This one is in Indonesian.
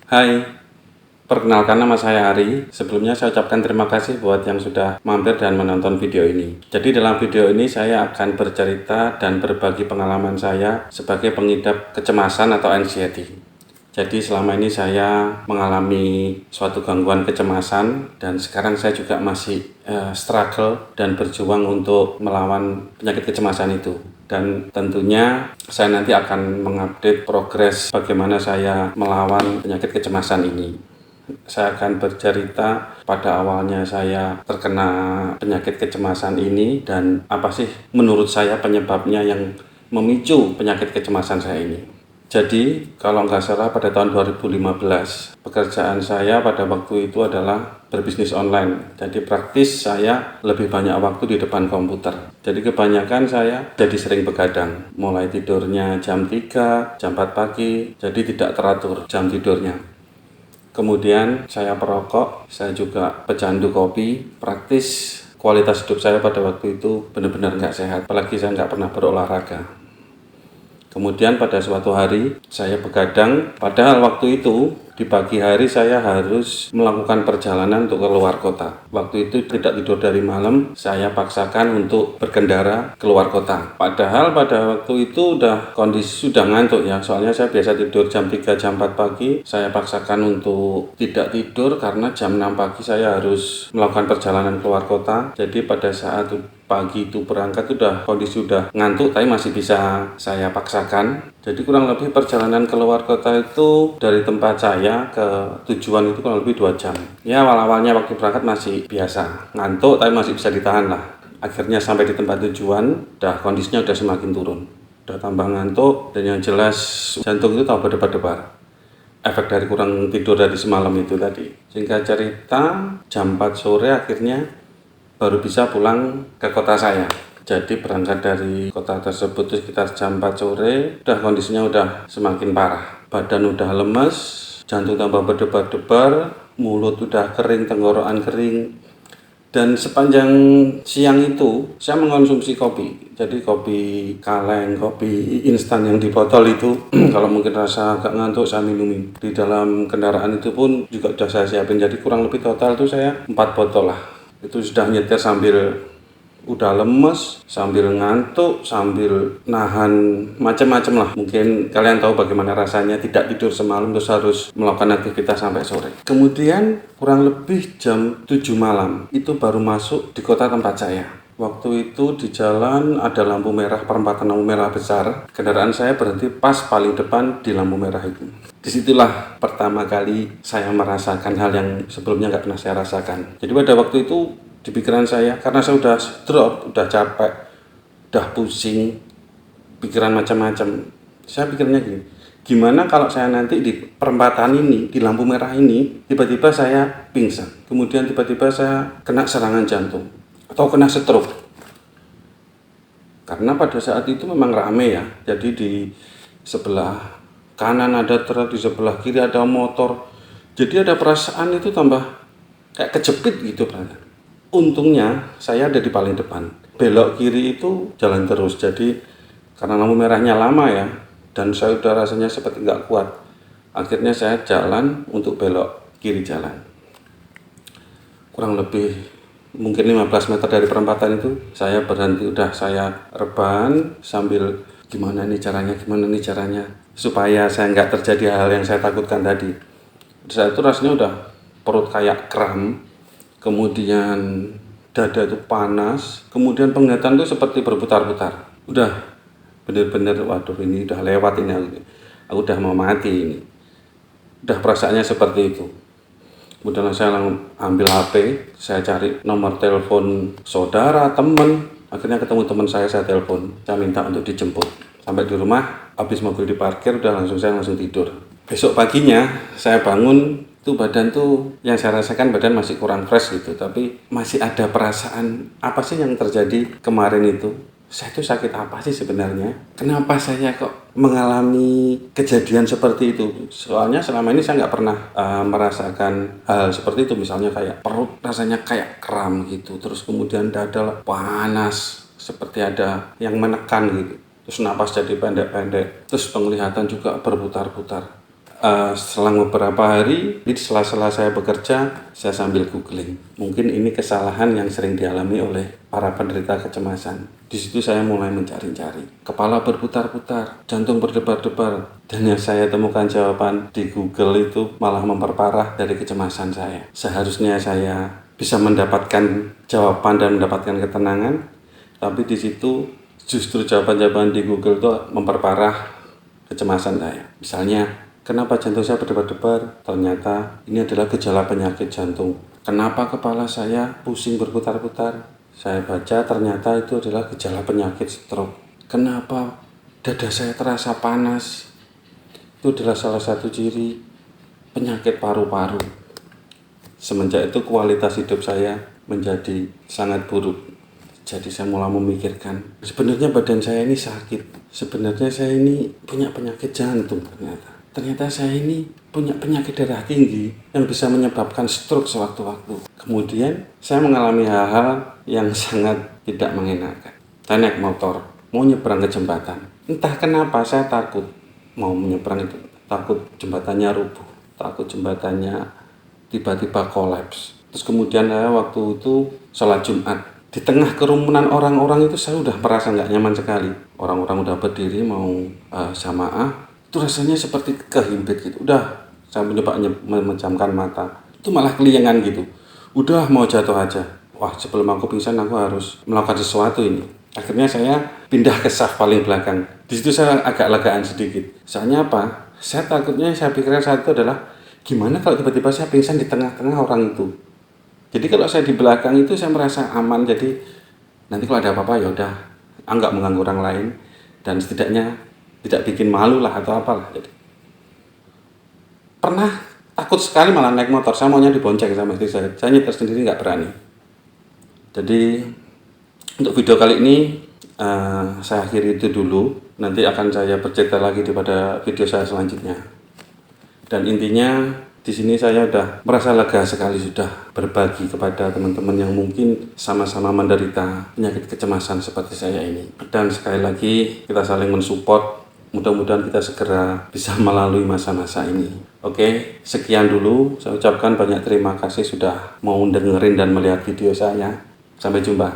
Hai, perkenalkan nama saya Ari. Sebelumnya saya ucapkan terima kasih buat yang sudah mampir dan menonton video ini. Jadi dalam video ini saya akan bercerita dan berbagi pengalaman saya sebagai pengidap kecemasan atau anxiety. Jadi selama ini saya mengalami suatu gangguan kecemasan dan sekarang saya juga masih struggle dan berjuang untuk melawan penyakit kecemasan itu. Dan tentunya saya nanti akan mengupdate progres bagaimana saya melawan penyakit kecemasan ini. Saya akan bercerita pada awalnya saya terkena penyakit kecemasan ini dan apa sih menurut saya penyebabnya yang memicu penyakit kecemasan saya ini. Jadi kalau nggak salah pada tahun 2015 pekerjaan saya pada waktu itu adalah berbisnis online. Jadi praktis saya lebih banyak waktu di depan komputer. Jadi kebanyakan saya jadi sering begadang. Mulai tidurnya jam 3, jam 4 pagi, jadi tidak teratur jam tidurnya. Kemudian saya perokok, saya juga pecandu kopi. Praktis kualitas hidup saya pada waktu itu benar-benar nggak sehat. Apalagi saya nggak pernah berolahraga. Kemudian pada suatu hari saya begadang, padahal waktu itu di pagi hari saya harus melakukan perjalanan untuk keluar kota. Waktu itu tidak tidur dari malam, saya paksakan untuk berkendara keluar kota. Padahal pada waktu itu kondisi sudah ngantuk ya, soalnya saya biasa tidur jam 3, jam 4 pagi. Saya paksakan untuk tidak tidur karena jam 6 pagi saya harus melakukan perjalanan keluar kota. Jadi pada saat pagi itu berangkat kondisi udah ngantuk tapi masih bisa saya paksakan. Jadi kurang lebih perjalanan keluar kota itu dari tempat saya ke tujuan itu kurang lebih 2 jam. Ya awal-awalnya waktu berangkat masih biasa ngantuk tapi masih bisa ditahan lah. Akhirnya sampai di tempat tujuan kondisinya udah semakin turun, udah tambah ngantuk dan yang jelas jantung itu tambah berdebar-debar. Efek dari kurang tidur dari semalam itu tadi. Singkat cerita jam 4 sore akhirnya baru bisa pulang ke kota saya. Jadi berangkat dari kota tersebut sekitar jam 4 sore, kondisinya udah semakin parah. Badan udah lemes, jantung tambah berdebar-debar, mulut udah kering, tenggorokan kering. Dan sepanjang siang itu saya mengkonsumsi kopi. Jadi kopi kaleng, kopi instan yang di botol itu kalau mungkin rasa agak ngantuk saya minumin. Di dalam kendaraan itu pun juga sudah saya siapin. Jadi kurang lebih total itu saya 4 botol lah. Itu sudah nyetir sambil udah lemes, sambil ngantuk, sambil nahan macam-macam lah. Mungkin kalian tahu bagaimana rasanya tidak tidur semalam terus harus melakukan aktivitas sampai sore. Kemudian kurang lebih jam 7 malam itu baru masuk di kota tempat saya. Waktu itu di jalan ada lampu merah, perempatan lampu merah besar. Kendaraan saya berhenti pas paling depan di lampu merah itu. Disitulah pertama kali saya merasakan hal yang sebelumnya nggak pernah saya rasakan. Jadi pada waktu itu di pikiran saya, karena saya udah drop, udah capek, udah pusing, pikiran macam-macam. Saya pikirnya gini, gimana kalau saya nanti di perempatan ini, di lampu merah ini, tiba-tiba saya pingsan. Kemudian tiba-tiba saya kena serangan jantung atau kena stroke. Karena pada saat itu memang rame ya. Jadi di sebelah kanan ada truk, di sebelah kiri ada motor. Jadi ada perasaan itu tambah kayak kejepit gitu kan. Untungnya saya ada di paling depan. Belok kiri itu jalan terus. Jadi karena lampu merahnya lama ya, dan saya udah rasanya seperti nggak kuat. Akhirnya saya jalan untuk belok kiri jalan. Kurang lebih mungkin 15 meter dari perempatan itu saya berhenti, udah saya rebahan sambil gimana nih caranya supaya saya nggak terjadi hal yang saya takutkan tadi. Saat itu rasanya udah perut kayak kram, kemudian dada itu panas, kemudian penglihatan itu seperti berputar-putar. Udah bener-bener waduh ini udah lewat ini, aku udah mau mati ini. Udah perasaannya seperti itu. Kemudian saya ambil HP, saya cari nomor telepon saudara, teman. Akhirnya ketemu teman saya telepon. Saya minta untuk dijemput. Sampai di rumah, habis mobil diparkir, saya langsung tidur. Besok paginya saya bangun, itu badan tuh yang saya rasakan badan masih kurang fresh gitu. Tapi masih ada perasaan apa sih yang terjadi kemarin itu. Saya tuh sakit apa sih sebenarnya? Kenapa saya kok mengalami kejadian seperti itu? Soalnya selama ini saya nggak pernah merasakan hal seperti itu. Misalnya kayak perut rasanya kayak kram gitu. Terus kemudian dada panas seperti ada yang menekan gitu. Terus napas jadi pendek-pendek. Terus penglihatan juga berputar-putar. selang beberapa hari di sela-sela saya bekerja, saya sambil googling. Mungkin ini kesalahan yang sering dialami oleh para penderita kecemasan. Di situ saya mulai mencari-cari. Kepala berputar-putar, jantung berdebar-debar, dan yang saya temukan jawaban di Google itu malah memperparah dari kecemasan saya. Seharusnya saya bisa mendapatkan jawaban dan mendapatkan ketenangan, tapi di situ justru jawaban-jawaban di Google itu memperparah kecemasan saya. Misalnya, kenapa jantung saya berdebar-debar? Ternyata ini adalah gejala penyakit jantung. Kenapa kepala saya pusing berputar-putar? Saya baca ternyata itu adalah gejala penyakit stroke. Kenapa dada saya terasa panas? Itu adalah salah satu ciri penyakit paru-paru. Semenjak itu kualitas hidup saya menjadi sangat buruk. Jadi saya mulai memikirkan, sebenarnya badan saya ini sakit. Sebenarnya saya ini punya penyakit jantung ternyata. Ternyata saya ini punya penyakit darah tinggi yang bisa menyebabkan stroke sewaktu-waktu. Kemudian saya mengalami hal-hal yang sangat tidak mengenakan. Saya naik motor, mau nyebrang ke jembatan. Entah kenapa saya takut mau menyeberang itu. Takut jembatannya rubuh, takut jembatannya tiba-tiba kolaps. Terus kemudian saya waktu itu sholat Jumat. Di tengah kerumunan orang-orang itu saya udah merasa nggak nyaman sekali. Orang-orang udah berdiri mau jamaah. Itu rasanya seperti kehimpit gitu. Udah, saya mencoba memejamkan mata. Itu malah keliengan gitu. Udah mau jatuh aja. Wah, sebelum aku pingsan aku harus melakukan sesuatu ini. Akhirnya saya pindah ke saf paling belakang. Di situ saya agak legaan sedikit. Soalnya apa? Saya pikirkan saat itu adalah gimana kalau tiba-tiba saya pingsan di tengah-tengah orang itu. Jadi kalau saya di belakang itu saya merasa aman. Jadi nanti kalau ada apa-apa ya udah, nggak mengganggu orang lain dan setidaknya tidak bikin malu lah atau apalah. Jadi pernah takut sekali malah naik motor. Saya maunya dibonceng sama istri saya. Saya nyetir sendiri nggak berani. Jadi untuk video kali ini saya akhiri itu dulu. Nanti akan saya bercerita lagi pada video saya selanjutnya. Dan intinya di sini saya sudah merasa lega sekali sudah berbagi kepada teman-teman yang mungkin sama-sama menderita penyakit kecemasan seperti saya ini. Dan sekali lagi kita saling mensupport. Mudah-mudahan kita segera bisa melalui masa-masa ini. Oke, sekian dulu. Saya ucapkan banyak terima kasih sudah mau dengerin dan melihat video saya. Sampai jumpa.